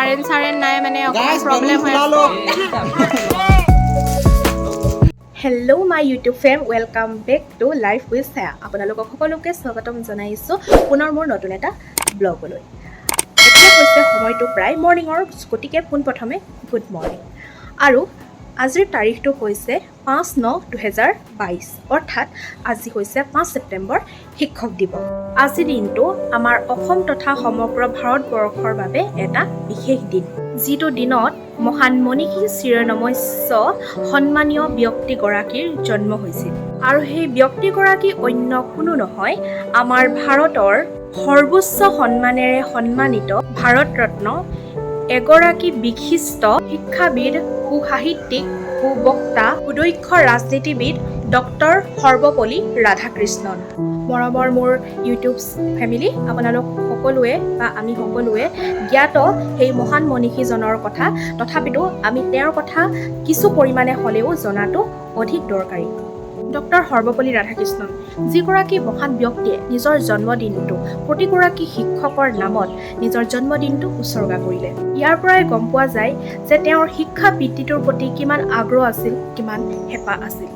Current নাই মানে অকমান প্ৰব্লেম হৈ আছে। Hello' my YouTube friend, welcome back to life with Chhaya. আপোনালোকক সকলোকে স্বাগতম জনাইছোঁ পুনৰ মোৰ নতুন এটা ব্লগলৈ। এতিয়া হৈছে সময়টো প্ৰায় মৰ্ণিঙৰ, গতিকে পোনপ্ৰথমে গুড মৰ্ণিং। আৰু আজিৰ তাৰিখটো হৈছে 5/9/2022, অৰ্থাৎ আজি হৈছে 5 ছেপ্টেম্বৰ, শিক্ষক দিৱস। আজিৰ দিনটো আমাৰ অসম তথা সমগ্ৰ ভাৰতবৰ্ষৰ বাবে এটা বিশেষ দিন, যিটো দিনত মহান মনীষী চিৰনমস্য সন্মানীয় ব্যক্তিগৰাকীৰ জন্ম হৈছিল। আৰু সেই ব্যক্তিগৰাকী অন্য কোনো নহয়, আমাৰ ভাৰতৰ সৰ্বোচ্চ সন্মানেৰে সন্মানিত ভাৰত ৰত্ন, এগৰাকী বিশিষ্ট শিক্ষাবিদ, সুসাহিত্যিক, সুবক্তা, সুদক্ষ ৰাজনীতিবিদ ডক্টৰ সৰ্বপল্লী ৰাধাকৃষ্ণন। মৰমৰ মোৰ ইউটিউব ফেমিলি, আপোনালোক সকলোৱে বা আমি সকলোৱে জ্ঞাত সেই মহান মনীষীজনৰ কথা, তথাপিতো আমি তেওঁৰ কথা কিছু পৰিমাণে হ'লেও জনাটো অধিক দৰকাৰী। ডক্টৰ সৰ্বপল্লী ৰাধাকৃষ্ণন যিগৰাকী মহান ব্যক্তিয়ে নিজৰ জন্মদিনটো প্ৰতিগৰাকী শিক্ষকৰ নামত নিজৰ জন্মদিনটো উৎসৰ্গা কৰিলে। ইয়াৰ পৰাই গম পোৱা যায় যে তেওঁৰ শিক্ষা বৃত্তিটোৰ প্ৰতি কিমান আগ্ৰহ আছিল, কিমান হেঁপাহ আছিল।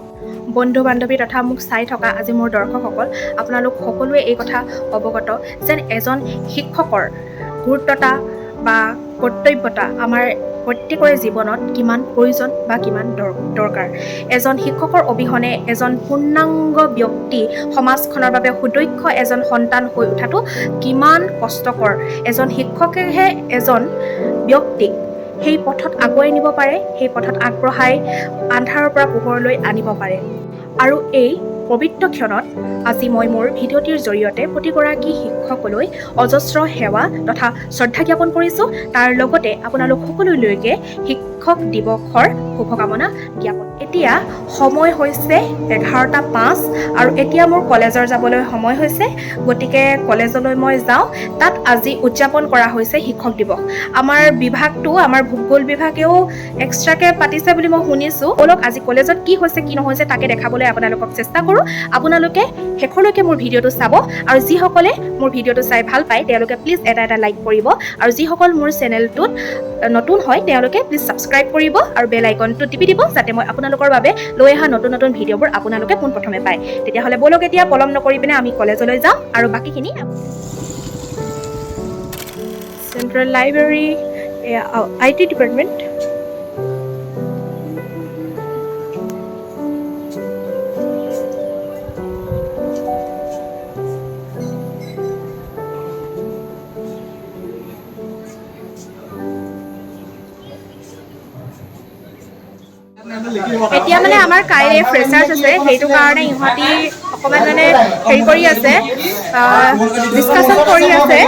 বন্ধু বান্ধৱী তথা মোক চাই থকা আজি মোৰ দৰ্শকসকল, আপোনালোক সকলোৱে এই কথা অৱগত যেন এজন শিক্ষকৰ গুৰুত্বতা বা কৰ্তব্যতা আমাৰ প্ৰত্যেকৰে জীৱনত কিমান প্ৰয়োজন বা কিমান দৰকাৰ। এজন শিক্ষকৰ অবিহনে এজন পূৰ্ণাংগ ব্যক্তি, সমাজখনৰ বাবে সুদক্ষ এজন সন্তান হৈ উঠাটো কিমান কষ্টকৰ। এজন শিক্ষকেহে এজন ব্যক্তিক সেই পথত আগুৱাই নিব পাৰে, সেই পথত আগবঢ়াই আন্ধাৰৰ পৰা পোহৰলৈ আনিব পাৰে। আৰু এই পবিত্ৰ ক্ষণত আজি মই মোৰ ভিডিঅ'টিৰ জৰিয়তে প্ৰতিগৰাকী শিক্ষকলৈ অজস্ৰ সেৱা তথা শ্ৰদ্ধা জ্ঞাপন কৰিছোঁ। তাৰ লগতে আপোনালোক সকলোলৈকে শিক্ষক দিৱসৰ শুভকামনা জ্ঞাপন। এতিয়া সময় হৈছে 11:05 আৰু এতিয়া মোৰ কলেজৰ যাবলৈ সময় হৈছে, গতিকে কলেজলৈ মই যাওঁ। তাত আজি উদযাপন কৰা হৈছে শিক্ষক দিৱস। আমাৰ বিভাগটো, আমাৰ ভূগোল বিভাগেও এক্সট্ৰাকৈ পাতিছে বুলি মই শুনিছোঁ। বলক আজি কলেজত কি হৈছে কি নহৈছে তাকে দেখাবলৈ আপোনালোকক চেষ্টা কৰোঁ। আপোনালোকে শেষলৈকে মোৰ ভিডিঅ'টো চাব, আৰু যিসকলে মোৰ ভিডিঅ'টো চাই ভাল পায় তেওঁলোকে প্লিজ এটা লাইক কৰিব, আৰু যিসকল মোৰ চেনেলটোত নতুন হয় তেওঁলোকে প্লিজ ছাবস্ক্ৰাইব কৰিব আৰু বেল আইকনটো টিপি দিব, যাতে মই আপোনালোকৰ বাবে লৈ অহা নতুন নতুন ভিডিঅ'বোৰ আপোনালোকে পোনপ্ৰথমে পায়। তেতিয়াহ'লে বলক এতিয়া পলম নকৰি পিনে আমি কলেজলৈ যাওঁ আৰু বাকীখিনি চেণ্ট্ৰেল লাইব্ৰেৰী, IT ডিপাৰ্টমেণ্ট। এতিয়া মানে আমাৰ কাইলৈ ফ্ৰেচাৰ্ছ আছে, সেইটো কাৰণে ইহঁতি অকণমান মানে হেৰি কৰি আছে, ডিছকাশ্যন কৰি আছে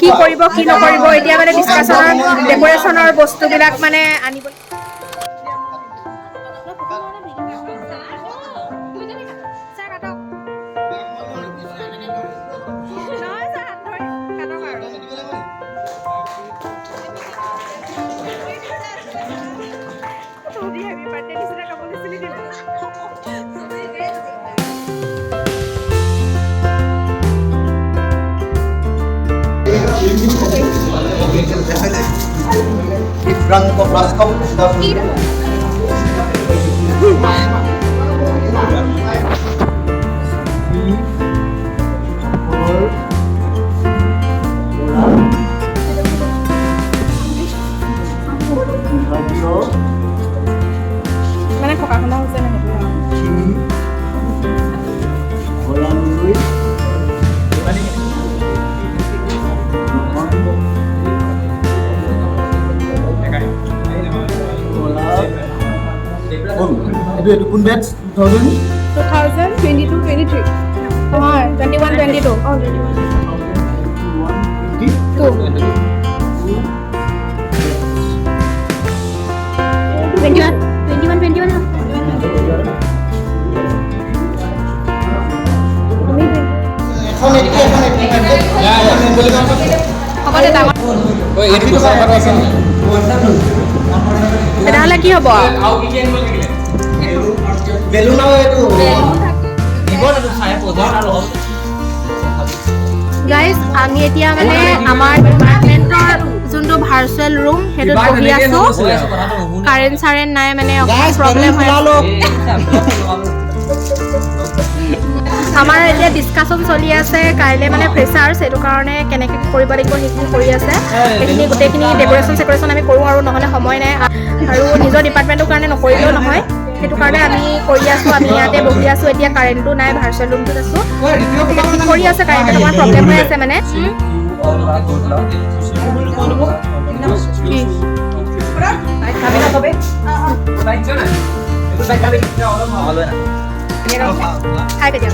কি কৰিব কি নকৰিব। এতিয়া মানে ডিছকাশ্যনৰ ডেক'ৰেশ্যনৰ বস্তুবিলাক মানে আনিব। মানে থকা শুনা হৈছে ন, itu pun batch 2022-23 নহয় 21-22 oh 21 তেতিয়াহ'লে কি হ'ব? গাইজ আমি এতিয়া মানে আমাৰ ডিপাৰ্টমেণ্টৰ যোনটো যোনটো ভাৰ্চুৱেল ৰুম সেইটোত বহি আছো কাৰেণ্ট চাৰেণ্ট নাই মানে অকণমান প্ৰব্লেম হৈ আছে আমাৰ এতিয়া ডিছকাশ্যন চলি আছে কাইলৈ মানে ফ্ৰেছাৰ্ছ সেইটো কাৰণে কেনেকৈ কৰিব লাগিব সেইখিনি কৰি আছে সেইখিনি গোটেইখিনি ডেক'ৰেশ্যন আমি কৰোঁ আৰু নহ'লে সময় নাই আৰু নিজৰ ডিপাৰ্টমেণ্টৰ কাৰণে নকৰিলেও নহয় সেইটো কাৰণে আমি কৰি আছোঁ আমি ইয়াতে বহি আছোঁ এতিয়া কাৰেণ্টটো নাই ভাৰ্চুৱেল ৰুমটোত আছোঁ ঠিক কৰি আছে কাৰেণ্টত অকণমান প্ৰব্লেম হৈ আছে মানে খাই কেতিয়া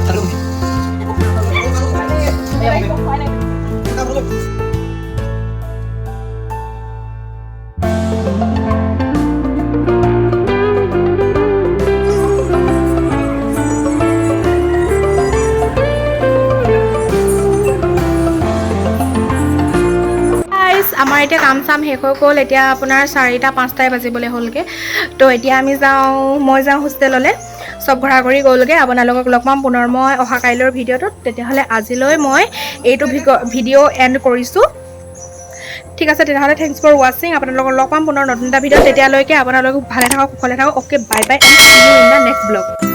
আমাৰ এতিয়া কাম চাম শেষ হৈ গ'ল এতিয়া আপোনাৰ 4টা-5টাই বাজিবলৈ হ'লগৈ তো এতিয়া মই যাওঁ হোষ্টেললৈ চব ঘৰা-ঘৰি গ'লগৈ আপোনালোকক লগ পাম পুনৰ মই অহা কাইলৈৰ ভিডিঅ'টোত তেতিয়াহ'লে আজিলৈ মই এইটো ভিডিঅ' এণ্ড কৰিছোঁ ঠিক আছে তেতিয়াহ'লে থেংকছ ফৰ ৱাচিং আপোনালোকক লগ পাম পুনৰ নতুন এটা ভিডিঅ'ত তেতিয়ালৈকে আপোনালোক ভালে থাকক কুশলে থাকক okay bye bye and see you in the next blog